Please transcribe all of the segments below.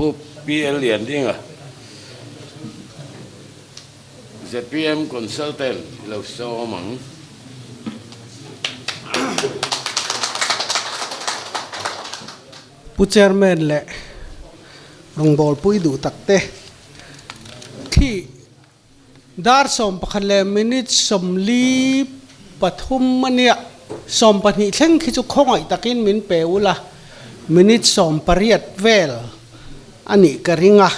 ผู้PLเหรียญดิ้งZPM Consultant เราโซมังผู้เชอร์แมนและรองบอลปุยดูตักเตะที่ดาร์สมปะคันเลมินิตสมลีปฐุมมันเนี่ยสมปนิเช่งคิจุข้องไอตะกินมินเปวละมินิตสมปริยัดเวลอันนี้กระริงะ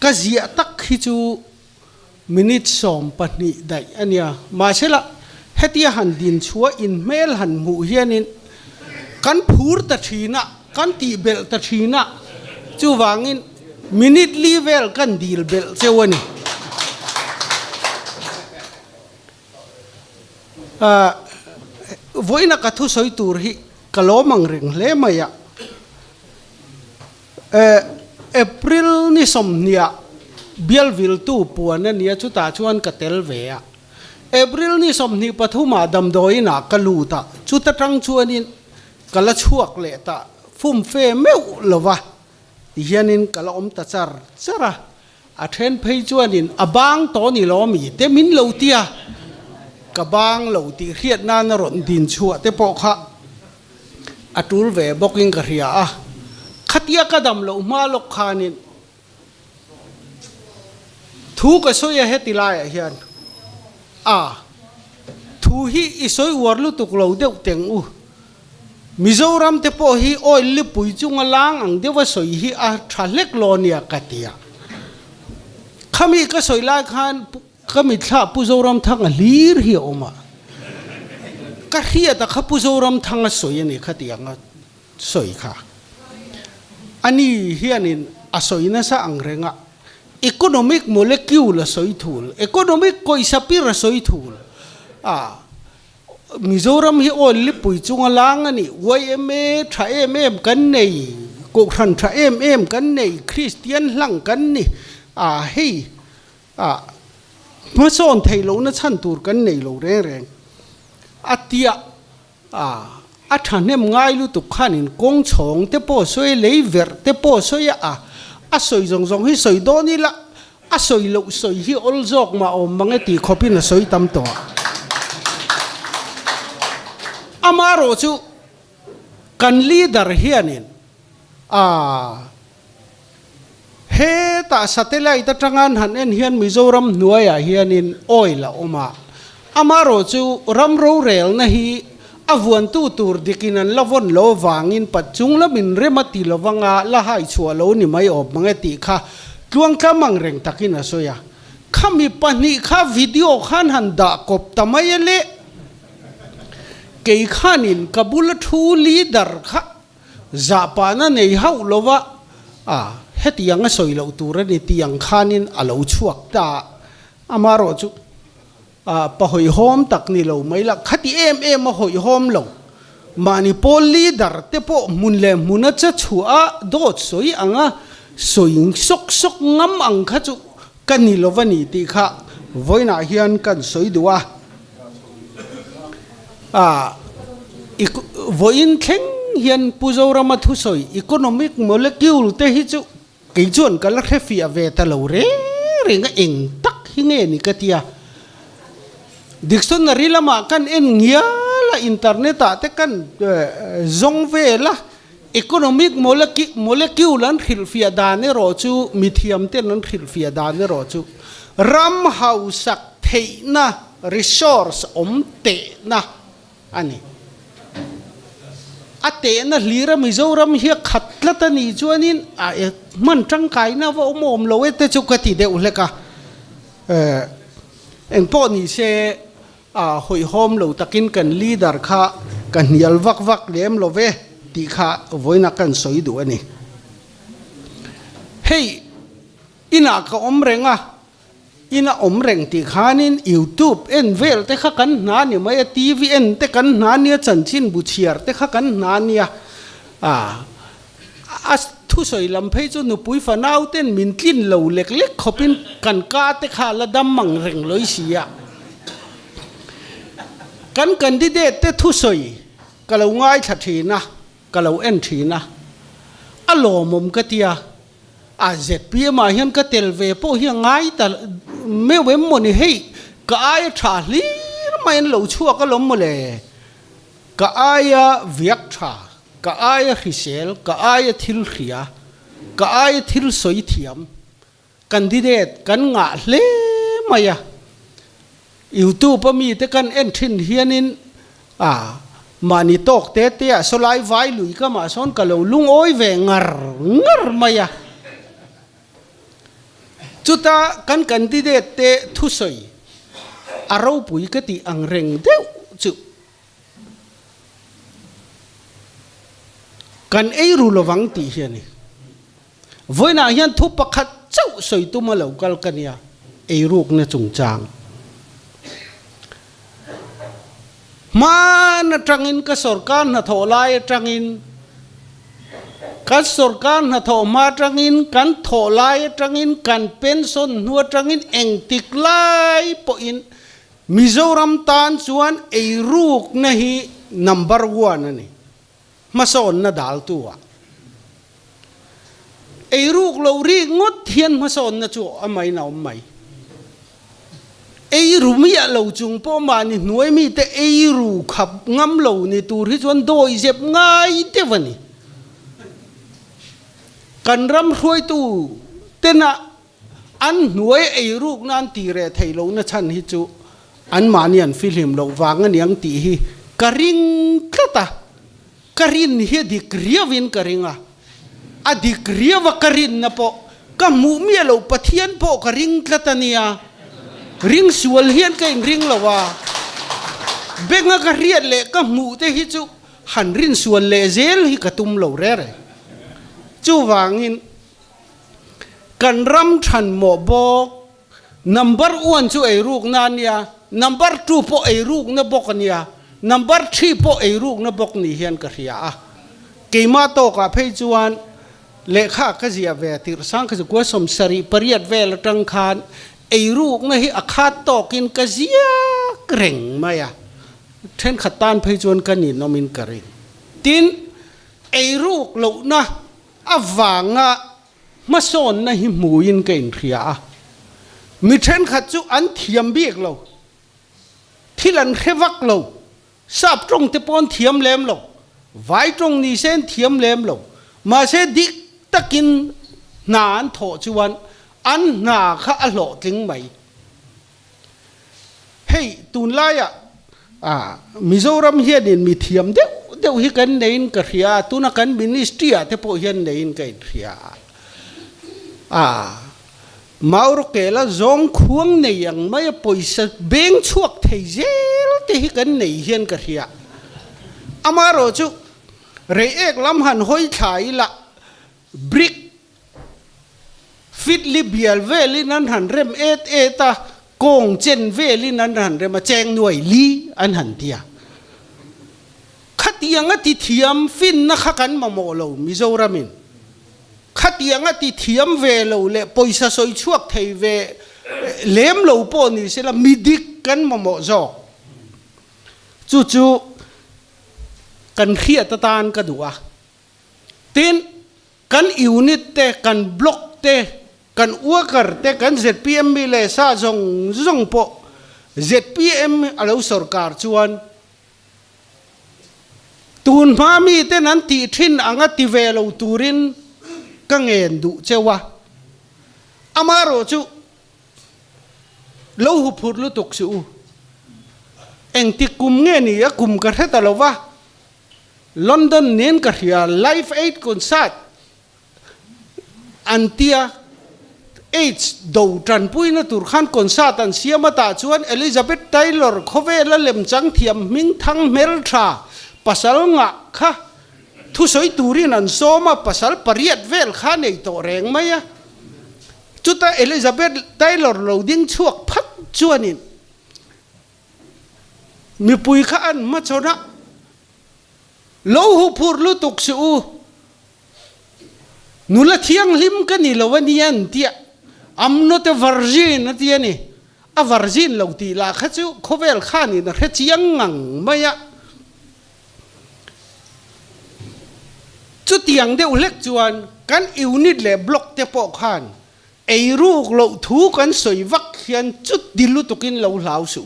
ก็เสียตักคิจูมินิตสมปนิได้อันเนี้ยมาเชละเฮติหันดินชัวอินเมลหันหมู่เฮียนินกันพูดตะชีนะกันตีเบลตะชีนะจูวางินมินิตลีเวลกันดีลเบลเจวนี่วันนักทุสอยตูร์ฮิกะโลมังเริงเลมายะเอพริลนี่สมเนียเบลวิลตูปวนเนี่ยชุตาชวนกะเตลเวียเอพริลนี่สมนีปฐุมาดำโดยนักกะลูตาชุตาจังชวนินกะละชวกเลตาฟุ่มเฟเมวลวะที่เฮียนินกะละอมตาจาร์จาระอาเทนเพยชวนินอบางตอนี่ล้อมีเตมินเลวเตียกบางเหล่าตีเรียดนานรนดินชัวเตปอกะอัตุลเวบอกอิงกะเรียขัดยากระดำเหล่ามาลกขานินทูกสอยเฮติลายเฮียนทูฮีอิสอยวอร์ลุตุกเหล่าเดวเต็งอูมิโซรัมเตปอฮีออยลิปุยจุงลางอังเดวสอยฮีทะเล็กโลเนียกัตยาขมิกสอยลายขานก็มีท่าผู้โจรมทั้งลีร์เหี่ยวมาก็เฮียแต่ข้าผู้โจรมทั้งสวยนี่ขัดยังสวยค่ะอันนี้เฮียนี่สวยนะสังเรงะอีโคโนมิกโมเลกุลสวยถูลอีโคโนมิกก็อิสปิร์สวยถูลมิโซรัมฮิโอลิปุยจุงลางอันนี้วัยเมทรายเอ็มกันนี่กุรันทรายเอ็มกันนี่คริสเตียนหลังกันนี่เฮ้ยเมื่อส่วนไทยเราเนี่ยฉันตูร์กันในเราแรงอัตยาอัฐานเนี่ยง่ายรู้ตุกขันินกงชงเตปอสวยเลยเวร์เตปอสวยสวยจงให้สวยโดนี่ละสวยลุสวยที่อลจอกมาอมบังเอตีขบินสวยตำตัวอามาโรจูกันลีดาร์เฮียนินเฮตาสัตย์ไลต์จังงันหันเอ็นเฮียนมิโซรัมหน่วยเฮียนินโอยละอมาอามาโรจูรัมโรเรลนะฮีอวันตูตูร์ดิกินันละวันโลวางินปัจจุงละมินเรมาติละวังอาละหายชัวโลนี่ไม่ออกมังเอติค่ะดวงข้ามังเร่งตักินะโซยาข้ามีปัญหาข้าวิดีโอขันหันดากบทำไมเละเกี่ยขันินกับบุลทูลีดาร์ค่ะจะปานันเอฮาวโลวะเฮติยังสวยเหล่าตัวนี้ที่ยังขานินอาเหล่าชวกตาอามาโรจูปะหอยหอมตักนี่เหล่าไม่ละขัดเอ็มมาหอยหอมเหล่ามานิโพลีดาร์เตปมุนเล่มุนจะชัวโดดสวยอ่ะสวยสกงำอังขัจูกันนี่เหล่าวันนี้ที่ข้าวันน่ะเฮียนกันสวยดัวอีกวันเข่งเฮียนปูโจรามาทุสอยอีโคโนมิกโมเลกุลเตหิจูกิจวนกันลักเทฟียเวตาลเร่งเองตักหิเงนี่กัตยาดิกชันนารีละมากันเอ็นเงียละอินเทอร์เน็ตแต่กันจงเวละอีโคโนมิกโมเลกุลนั้นขิลฟียดานเนโรจูมิเทียมเตนั้นขิลฟียดานเนโรจูรัมฮาวสักเทนะรีซอร์สอมเตนะอันนี้เตนะลีรามิโซรัมเฮียขัดละตันีจวนินมันจังไกนะว่าอมอมโลเวตจุกติเดอุเลกะเอ็งปอนี่เซหอยหอมโลตะกินกันลีดาร์ค่ะกันยัลวักเลี้ยมโลเวตีค่ะไว้นักกันสวยดูอันนี้เฮ้ยอินักอมเรงอินาอมเร่งที่ขานินยูทูบเอ็นเวลแต่ข้ากันนานเนี่ยไม่ทีวีเอ็นแต่กันนานเนี่ยจันชินบุเชียร์แต่ข้ากันนานเนี่ยทุสอยลำเพยจนุปุยฝันเอาเต้นมินกินเหลาเล็กๆเขาเป็นกันกาแต่ข้าละดำมังเร่งเลยเสียกันที่เด็ดแต่ทุสอยก็เราง่ายชัดทีนะก็เราเอ็นทีนะอารมณ์มุมกติยา เจ็ดปีมาเห็นก็เตลเวโปเฮียง่ายแต่ไม่เว้นมันให้ก็ไอ้ชาลีไม่เหล่าชั่วก็ล้มมาเลยก็ไอ้เวียกชาก็ไอ้ฮิเซลก็ไอ้ทิลเขียก็ไอ้ทิลสวยเทียมกันดีเดตกันงะเล่มาอยู่ตู้ปมีแต่กันเอ็นทินเฮียนินมานิตกเตะเตะสลายไว้ลุยก็มาซ้อนกันลุงโอ้ยเวงร์มาจุดตากันดีเดตเตะทุสอยอารมณ์ปุยก็ตีอังเร่งเดียวจุกันไอรู้ระวังตีเฮียนี่วันนั้นยันทุบปะขัดเจ้าสอยตัวมาเหล่ากันกันเนี่ยไอรูกเนี่ยจงจางmana trangin ka sorkan na tholai trangin ka sorkan na tho ma trangin kan tholai trangin kan pension nuwa trangin engtik lai po in Mizoram tan chuan ei ruk na hi number 1 ani mason na dal tuwa ei ruk lo ri ngot hian mason na chu amai na maiไอรูมีอะไรจุงพ่อมานี่หน่วยมีแต่ไอรูขับงำเหล่านี่ตัวที่ชวนโดยเจ็บง่ายเท่านี้กันรำรวยตู้เต้นอันหน่วยไอรูกนั่นตีเรไทยเรานะฉันฮิจูอันมาเนี่ยฟิล์มเราวางเงินยังตีฮีกริงกระตากรินเฮดิกเรียวินกริงอะดิกเรียวกรินนะพอก็มูมีเราปะเทียนพอกริงกระตานี่ริงสวลเฮียนก็ยังริงละว่าเบงก็เรียนเละก็มูเตฮิจูหันรินสวลเละเซลฮิกตุมเหล่าเร่จูวางินกันรำชันหมอบอก number 1จูไอรูกนั่นเนี่ย number 2พอไอรูกนั่นบอกเนี่ย number 3พอไอรูกนั่นบอกนี่เฮียนก็เรียเกี่ยมาโตกับเพจวนเลขาก็เสียเวทีสังก็จะกว่าสมสรีปริยัดเวลตังคานไอรูกนะฮิอาคาตกินกะเสียเกรงมาเทนขัดตานเพจวนกันนี่นมินกะเรงตินไอรูกเหล่านะอวางมาสอนนะฮิมูยินกันเรียมีเทนขัดจูอันเทียมเบียกเราที่หลังเทวักเราทราบตรงเตปอนเทียมเลมเราไว้ตรงนี้เส้นเทียมเลมเรามาเสดิกตะกินนานโถจวนอันหนาข้าอโลถึงไหมเฮ้ยตุนไล่มิโซรัมเฮียนินมีเทียมเดี๋ยวฮิกันเดินกับเฮียตุนักันมินิสตรีเทปเฮียนเดินกับเฮียมาอุรเกล้าจงควงในยังไม่ปล่อยสัตเบงชวกเทเจลเทฮิกันในเฮียนกับเฮียอามาโรจุเรเอกลำหันห้อยขายละบริกฟิตลิเบียลเวลินันหันเรมเอตาโกงเจนเวลินันหันเรมาแจงหน่วยลีอันหันเดียขัดยังติเทียมฟินนักขันมาโมโลมิโซรามินขัดยังติเทียมเวโลเล่ปอยซาซอยชวกไทยเวเลี้ยมโลปอนี่เสละมิดิกกันมาโมจอกจู่กันเขียตตานกันดูตินกันอิวนิตเตกันบล็อกเตกันอ้วกเตกันZPMมีเลซ่าจงปอ ZPM อะไรสุรการชวนตูนพามีเตนั้นตีทินอังติเวลตูรินกังเงินดูเจ้าวะอามาโรจูเราหุบพูดลุตุกสูเอ็งติกุมเงี้ยนี่กุมกันแค่ตลอดวะลอนดอนเน้นกันเฮียไลฟ์เอ็ดคอนเสิร์ตอันเตียเอชดูจันปุยนะตุรขันคอนเสิร์ตอันเสียมาตาชวนเอลิซาเบธไทเลอร์เขาเวลเล่มจังเทียมมิงทั้งเมลทราภาษาละงะค่ะทุสอยตูรินันโซมาภาษาปริยัดเวลข้าในตัวแรงไหมจุดแต่เอลิซาเบธไทเลอร์เราดิ้งช่วงพัดชวนินมีปุยข้าอันมาชนะโลหูพูดลุตุกสูนุละเทียงลิมกันนี่ละวันนี้อันเดียอัมโนเตวาร์จินนั่นเดียนี่วาร์จินเราตีละข้าจูเขาเวลข้านี่นะข้าจียังงังไม่จุดยังเดียวเล็กจวน กันอิวนิดเลยบล็อกเตปอกขันไอรูกเราถูกันสวยวักเขียนจุดดิลุตุกินเราเหลาสู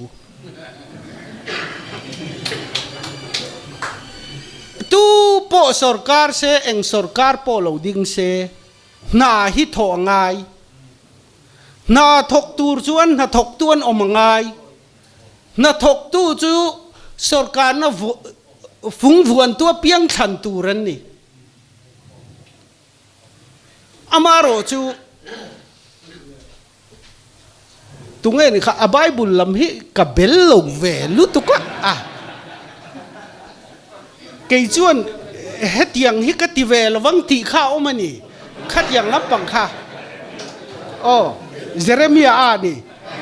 ตู้โปสรการเซเองสรการโปเราดิ้งเซนาฮิโถงไงนาทกตูจวนนาทกตวนอมไงนาทกตูจูสรการนาฟุงวนตัวเปียงขันตูรันนี่อามาโรจูตุงเอ็นข้าอบายบุลลัมฮิกับเบลลงเวลุตุกะอ่ะเกี่ยจวนเฮตียงฮิกติเวลวังตีข้าอมันนี่ขัดยังรับปังข้าโอ้เจเรมียานี่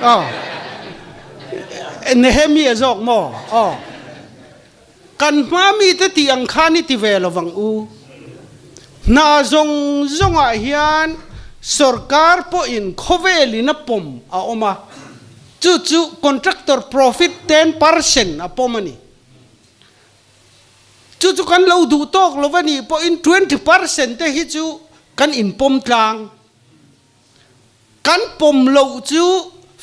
อ๋อเนเฮมียาจอกมออ๋อกันมามีแต่ตียงข้านี่ติเวลวังอูนาจงอาเฮียนสรการพออินโคเวลินับปมอาอมาจู่คอนแทคเตอร์ profit 10% อาปมนี่จู่กันเราดูตอกเราวันนี้พออิน 20% แต่ฮิจู่กันอินปมกลางกันปมเราจู่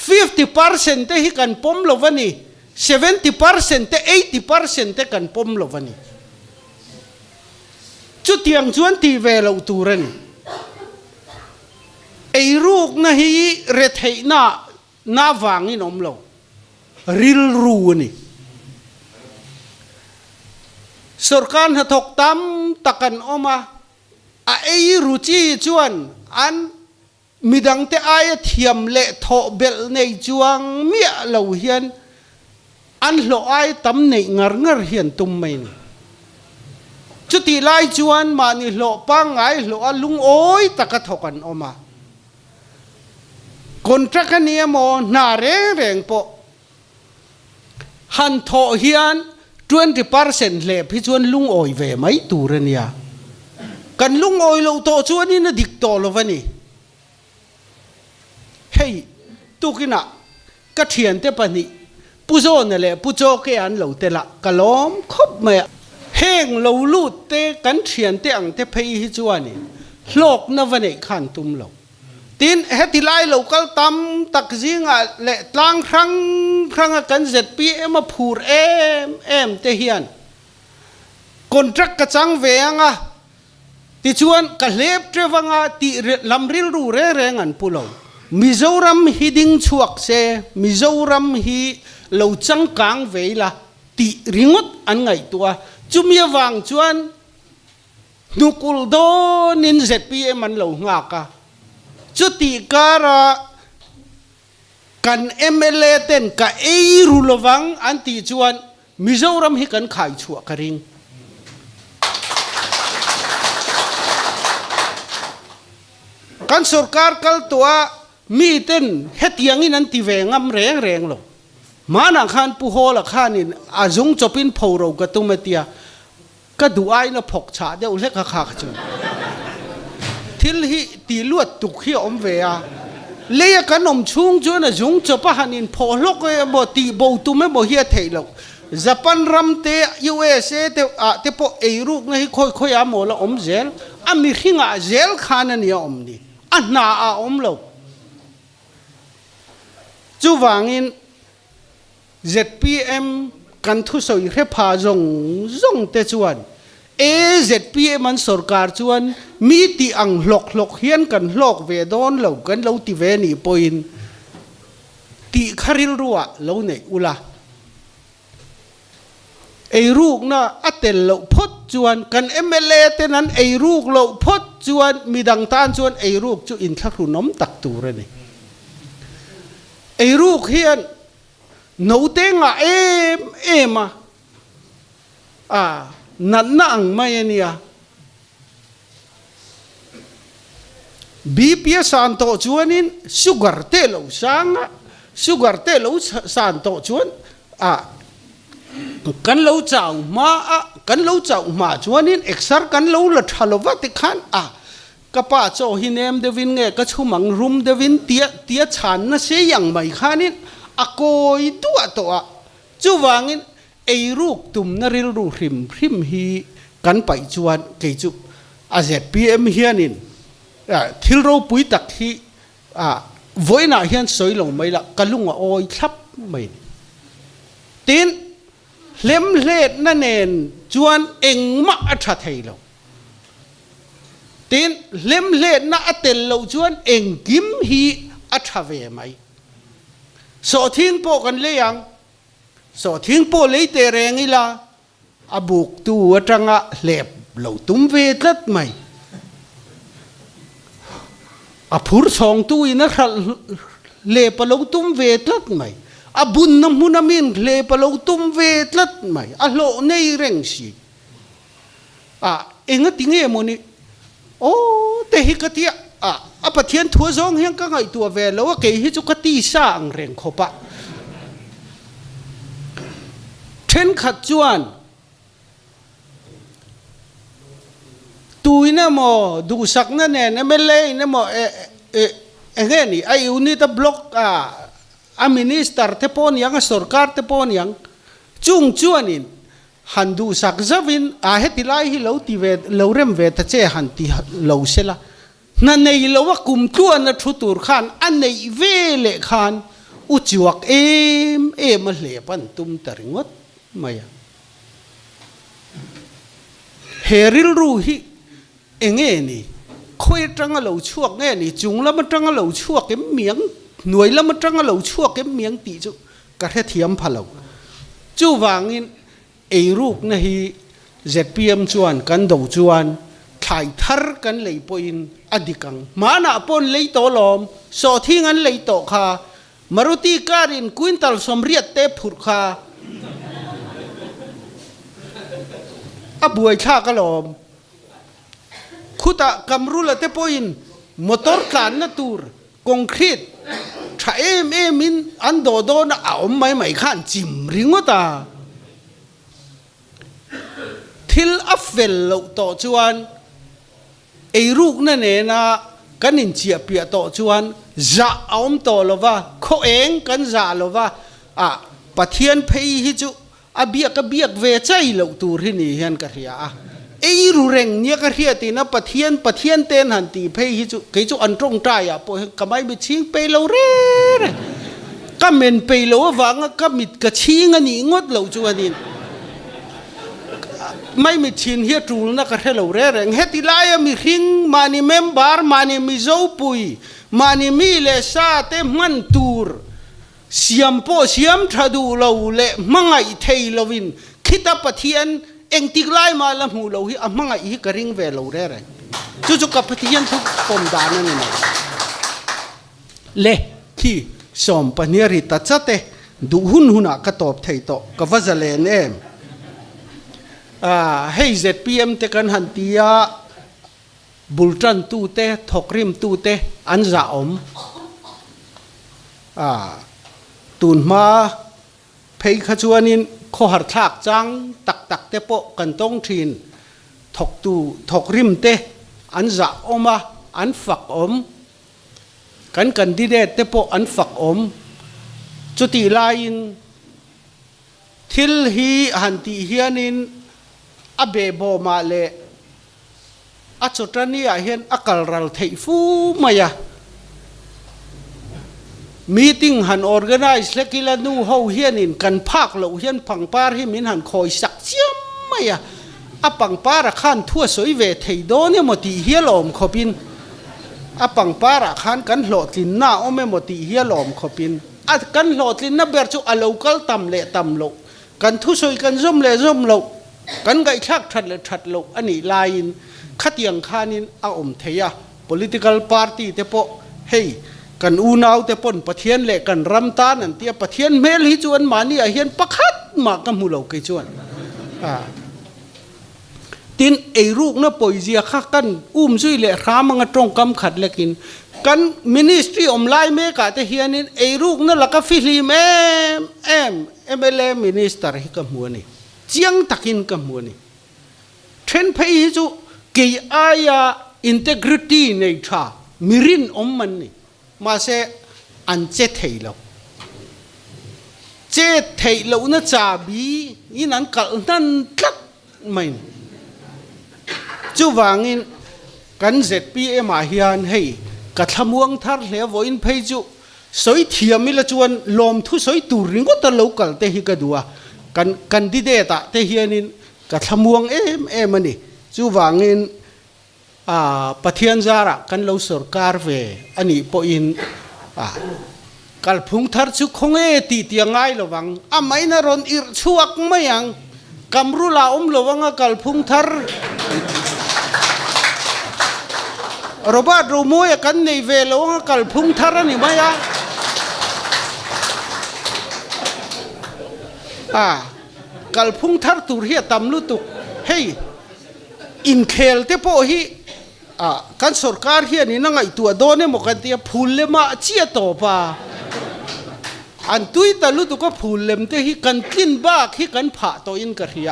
50% แต่ฮิกันปมเราวันนี้ 70% แต่ 80% แต่กันปมเราวันนี้จุดยังชวนที่เวลาตูรันไอ้ลูกนะฮีเรทให้น้าวางนี่น้องเราริลรูนี่สรการหัดกตำตะกันออกมาไอ้รูจีชวนอันมีดังแต่ไอ้เทียมเละทอเบลในจวงเมียเราเฮียนอันโลไอ้ตำในงาเฮียนตุ้มไม่นี่จุดที่ไล่จวนมานี่โลปังไงโลอลุงโอ้ยตะกะทกันออกมาคนตะกันเนี่ยมอนาเร่งปอหันทอเฮียน 20% เลยพี่จวนลุงโอยเวไม่ตูเรนียกันลุงโอยเราโตจวนนี่นะดิกโตโลวันนี้เฮ้ยตุกินะกะเทียนเตปนี่ผู้โจนั่นแหละผู้โจแกอันเราเตละกะล้อมคบไหมเฮงเราลูดเตกันเทียนเตอังเตเพยฮิจวานี่โลกนวันนี้ขันตุมเราทีนเฮติไลเราก็ตำตักจิงอ่ะเละตางครั้งกันเจ็ดปีมาพูดเอ็มเตเฮียนคนรักกระจังเวียงอ่ะที่ชวนกะเล็บเทวังอ่ะที่ลำริลรูเร่งันพูเรามิโซรัมฮิดิงชวกเซมิโซรัมฮิเราจังกังเวล่ะที่ริงดอันไงตัวจุมีวางชวนนุกุลโดนินเจ็ดปีมันเรางากะจุดที่การะกันเอเมเลเตนกับเอรูลวังอันที่ชวนมิโซรัมฮิกันขายชัวกระริงกันสุรการกัลตัวมีเต้นเฮตียงนี่นันที่เวงำแรงหรอกมาหนังขันปูโฮละขันนี่อาจงจบินพาวเรากระตุ้มเตียก็ดูไอ้น่ะพกชาเดี๋ยวเล็กข้าขจนทิลฮิตีลวดตุกขี้อมเวียเลี้ยกันอมชุงจวนจงจบหันินพอลกบ่ตีบ่ตุ้มบ่เฮียเทยหรอกญี่ปุ่นรัมเตะ USA เตะพอเอรุกนี่ค่อยๆอาโมละอมเจลอเมริกาเจลขานนี่อมนี่อันน่าอมเราจู่วางิน ZPM กันทุสอยเรพาจงเตจวนZPM มันสรการจวนมีตีอังหลอกเฮียนกันหลอกเวดอนเหล่ากันเราตีเวนี่ปอยน์ตีคาริลรัวเราเนี่ยอุลาไอ้ลูกน่ะอัตเตลเราพดจวนกันMLAเท่านั้นไอ้ลูกเราพดจวนมีดังตานจวนไอ้ลูกจูอินทักรุน้อมตักตูระนี่ไอ้ลูกเฮียนโนเตงอ่ะมานั่นนั่งไม่เนี่ยบีพีสานโตจวนินสุกร์เตลเอาสังสุกร์เตลเอาสานโตจวนกันเราเจ้ามาจวนินเอกซาร์กันเราละทัลวัติขันก็ป้าโจฮินเอมเดวินเงก็ชุ่มังรุมเดวินเตียฉันน่ะเสียอย่างไม่ขานินโกยตัวจู่วางินไอ้ลูกตุ่มนริลรูพริมฮีกันไปจวนเกจุZPMเฮียนิน ทิลโรปุยตักที่voi na hian soi lo mai la kalunga oi thlap mai tin lem let na nen chuan engma a tha thei lo tin lem let na atel lo chuan engkim hi a tha ve mai so thing po kan le yang so thing po le te reng ila abuk tu atanga lep lo tum ve tlat mai phur song tu ina le palo tum ve tlat mai bun nam hunamin le palo tum ve tlat mai lo nei reng si enga tinge moni o te hi katia pathian thua zong hiang ka ngai tua ve lo ke hi chu kati sa ang reng khopa then khat chuan tuina mo du sak na ne na mele na mo ngeni ai unita block a minister te pon yang a sarkar te pon yang chung chuanin handu sak zavin hetilai hi lo ti ve lo rem ve ta che han ti lo sela na nei lo wa kum tuan na thutur khan an nei ve le khan u chuak em a hle pan tum taringot maya heril ru hi enge ni khoi tanga lo chuak nge ni chung lam tanga lo chuak ke miang nuai lam tanga lo chuak ke miang ti chu ka the thiam phalo chu wangin ei ruk na hi ZPM chuan kan do chuan thai thar kan lei poin adikang mana pon lei to lom so thing an lei to kha maruti karin quintal somriat te phur kha abuai kha ka lom khuta kamrula te poin motor kan na tur concrete tha min an do na aom mai khan chim ringota thil afel lo to chuan ei ruk na ne na kanin chia pia to chuan za aom to lova kho eng kan za lova pathian phei hi chu abiak ve chai lo tur hi ni hian ka ria ei ru reng nia ka ria ti na pathian ten han ti phei hi chu ke chu an trong tai po kamai bi ching pe lo re ka men pe lo wanga ka mit ka ching ani ngot lo chu anin mai mi chin hi trul na ka helo re reng heti lai mi ring mani member mani mi zo pui mani mi le sa te man tur siam po siam thadu lo le mangai thei lovin khita pathian eng tiklai ma la mu lo hi mangai hi ka ring ve lo re re chu ka pathian thu pom dan ni na le ki som paniari ta chate du huna ka top thei to ka wazalen em hey ZPM te kan hantia bultan tu te thokrim tu te anja om tun ma phei khachuanin kho har thak chang tak te po kan tong thin thokrim te anja oma an fak om kan candidate te po an fak om chuti lain thil hi hanti hianin abe bo ma le achotani a hian akal ral thei fu maya meeting han organize lekila nu ho hianin kan phak lo hian pangpar hi min han khoi sak chiam maya a pangpar a khan thua soi ve thei do ne moti hialom khopin a pangpar a khan kan hlotlin na ome moti hialom khopin a kan hlotlin na ber chu a local tam le tam lo kan thu soi kan zom le zom lo kan gai thak that lo ani lain khatiang khanin a om theya political party te po hey kan unau te pon pathian le kan ramtan an tia pathian mel hi chuan mani a hian pakhat ma ka mulo ke chuan tin ei ruk na poizia kha kan zui le ramanga tong kam khat lekin kan ministry om lai me ka te hianin ei ruk na laka filim MLA minister hi ka muani chiang takin ka muani then phei hi chu ke aya integrity nei tha mirin om man ni ma se an che thei lo na cha bi in an kal nan tlak mai chu wangin กันเสร็จปีมาเฮียนให้กระทำวงทัดเหลววอินเพยจุสอยเทียมิละจวนลมทุสอยตูริงก็ตะลุกกันเตหิกระดัวกันดิเดตะเตเฮียนินกระทำวงมันนี่จูวางินปะเทียนจาระกันเราสรการเวอันนี้พออินกัลพุงทัดจุคงตีเตียงไงระวังไม่นารอนอิรชวกไม่ยังกำรุลาระวังกัลพุงทัดเราบ้าเราโมยกันในเวลว่ากัลพุงทารันี่ไม่ยังกัลพุงทาร์ตุเรียตำลุตุเฮ้ยอินเคลเตโปฮีกันสรการเฮียนี่นั่งไอตัวโดนเนี่ยมกันเตียพูลเลมาเชียโตปาอันตุยตะลุตุก็พูลเลมเตฮีกันกินบ้าฮีกันผ่าโตอินกะเฮีย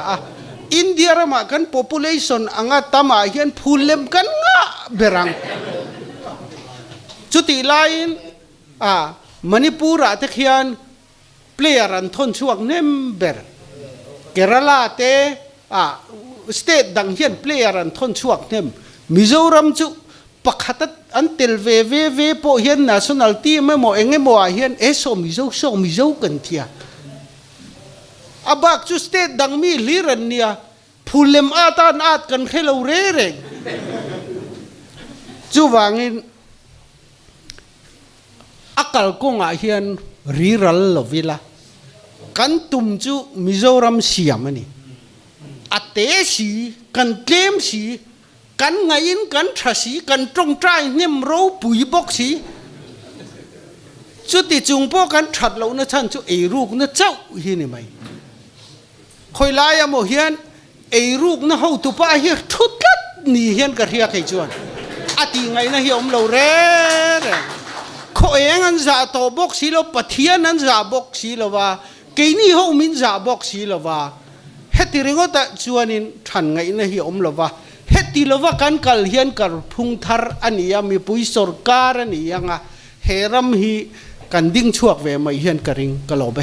อินเดียรามากัน population อังตามาเฮียนพูลเลมกันงะเบรังจุดที่ไลน์มณิปุระเตขียนเพลียรันทนช่วงเนมเบอร์เกรัลาเตสเตทดังเฮียนเพลียรันทนช่วงเนมมิโซรัมจุปักขัดอันเตลเวโปเฮียน nationality ไม่หมอเองไม่หมอเฮียนโซมิโซกันเทียบักจุสเตทดังมีลีรันเนียพูเลมอาตานอาตกันแค่เราเร่งจูวางินอักลกงอาเฮียนรีรัลลวิลากันตุมจูมิโซรัมเสียมันนี่อัตเตสีกันเกมสีกันไงยินกันทศีกันตรงใจเนี่ยมรู้ปุยบกสีจุดที่จุงพวกกันถัดเราเนี่ยท่านจูรูกเนี่ยเจ้าเฮียนี่ไหมคอยลายโมเฮียนรูกนะเขาตุปะเฮียทุดลัดนี่เฮียนกระเทียกให้จวนอติไงนะเฮียเราเร่เขาเองอันจะโตบกสีเราปะเทียนอันจะบกสีเราว่าเกนี่เขามินจะบกสีเราว่าเฮติริงก็แต่จวนินทันไงนะเฮียเราว่าเฮติเราว่ากันกัลเฮียนกัลพุงทาร์อันนี้มีปุยสรการอันนี้ยังเฮรัมฮีกันดิ้งชวกเวมาเฮียนกระริงกะโลเบ